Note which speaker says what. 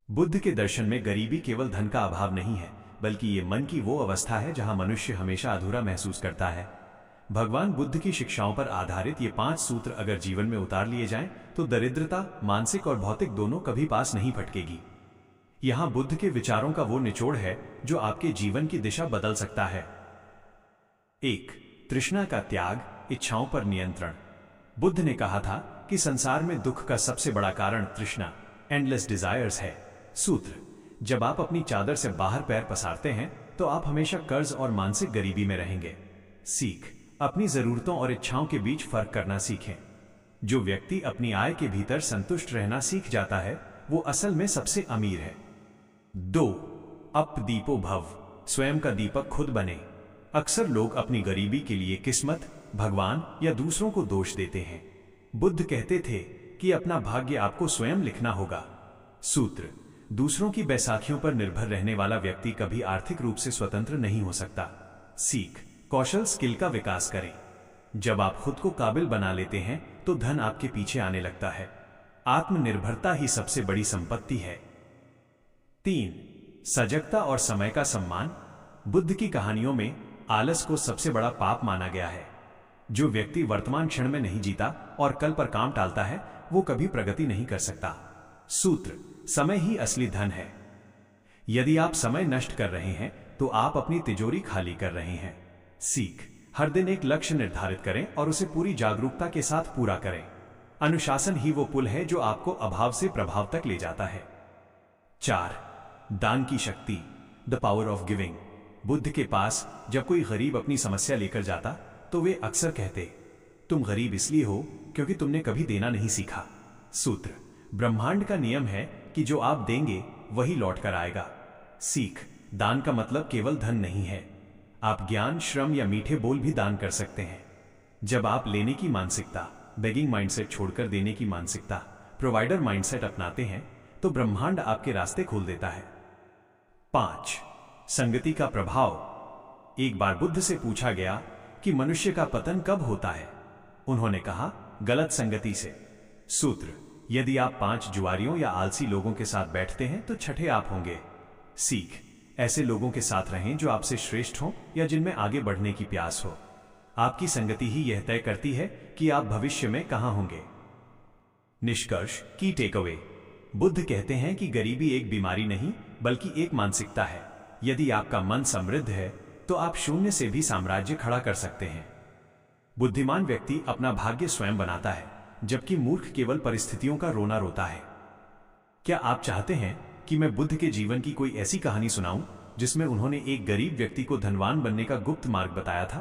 Speaker 1: बुद्ध के दर्शन में गरीबी केवल धन का अभाव नहीं है, बल्कि ये मन की वो अवस्था है जहां मनुष्य हमेशा अधूरा महसूस करता है। भगवान बुद्ध की शिक्षाओं पर आधारित ये 5 सूत्र अगर जीवन में उतार लिए जाएं, तो दरिद्रता, मानसिक और भौतिक दोनों कभी पास नहीं फटकेगी। यहां बुद्ध के विचारों का वो निचोड़ है जो आपके जीवन की दिशा बदल सकता है। 1. तृष्णा का त्याग, इच्छाओं पर नियंत्रण। बुद्ध ने कहा था कि संसार में दुख का सबसे बड़ा कारण तृष्णा, एंडलेस डिजायर्स है। सूत्र: जब आप अपनी चादर से बाहर पैर पसारते हैं तो आप हमेशा कर्ज और मानसिक गरीबी में रहेंगे। सीख: अपनी जरूरतों और इच्छाओं के बीच फर्क करना सीखें। जो व्यक्ति अपनी आय के भीतर संतुष्ट रहना सीख जाता है वो असल में सबसे अमीर है। 2. अपदीपो भव, स्वयं का दीपक खुद बने। अक्सर लोग अपनी गरीबी के लिए किस्मत, भगवान या दूसरों को दोष देते हैं। बुद्ध कहते थे कि अपना भाग्य आपको स्वयं लिखना होगा। सूत्र: दूसरों की बैसाखियों पर निर्भर रहने वाला व्यक्ति कभी आर्थिक रूप से स्वतंत्र नहीं हो सकता। सीख: कौशल, स्किल का विकास करें। जब आप खुद को काबिल बना लेते हैं तो धन आपके पीछे आने लगता है। आत्मनिर्भरता ही सबसे बड़ी संपत्ति है। 3. सजगता और समय का सम्मान। बुद्ध की कहानियों में आलस को सबसे बड़ा पाप माना गया है। जो व्यक्ति वर्तमान क्षण में नहीं जीता और कल पर काम टालता है वो कभी प्रगति नहीं कर सकता। सूत्र: समय ही असली धन है। यदि आप समय नष्ट कर रहे हैं तो आप अपनी तिजोरी खाली कर रहे हैं। सीख: हर दिन एक लक्ष्य निर्धारित करें और उसे पूरी जागरूकता के साथ पूरा करें। अनुशासन ही वो पुल है जो आपको अभाव से प्रभाव तक ले जाता है। 4. दान की शक्ति, the power of giving. Buddha के पास जब कोई गरीब अपनी समस्या लेकर जाता तो वे अक्सर कहते, तुम गरीब इसलिए हो क्योंकि तुमने कभी देना नहीं सीखा। सूत्र: ब्रह्मांड का नियम है कि जो आप देंगे वही लौट कर आएगा। सीख: दान का मतलब केवल धन नहीं है। आप ज्ञान, श्रम या मीठे बोल भी दान कर सकते हैं। जब आप लेने की मानसिकता, बेगिंग माइंडसेट छोड़कर देने की मानसिकता, प्रोवाइडर माइंडसेट अपनाते हैं तो ब्रह्मांड आपके रास्ते खोल देता है। 5. संगति का प्रभाव। एक बार बुद्ध से पूछा गया कि मनुष्य का पतन कब होता है। उन्होंने कहा, गलत संगति से। सूत्र: यदि आप 5 जुआरियों या आलसी लोगों के साथ बैठते हैं तो छठे आप होंगे। सीख: ऐसे लोगों के साथ रहें जो आपसे श्रेष्ठ हों या जिनमें आगे बढ़ने की प्यास हो। आपकी संगति ही यह तय करती है कि आप भविष्य में कहां होंगे। निष्कर्ष की टेकअवे: बुद्ध कहते हैं कि गरीबी एक बीमारी नहीं बल्कि एक मानसिकता है। यदि आपका मन समृद्ध है तो आप शून्य से भी साम्राज्य खड़ा कर सकते हैं। बुद्धिमान व्यक्ति अपना भाग्य स्वयं बनाता है, जबकि मूर्ख केवल परिस्थितियों का रोना रोता है। क्या आप चाहते हैं कि मैं बुद्ध के जीवन की कोई ऐसी कहानी सुनाऊं जिसमें उन्होंने एक गरीब व्यक्ति को धनवान बनने का गुप्त मार्ग बताया था?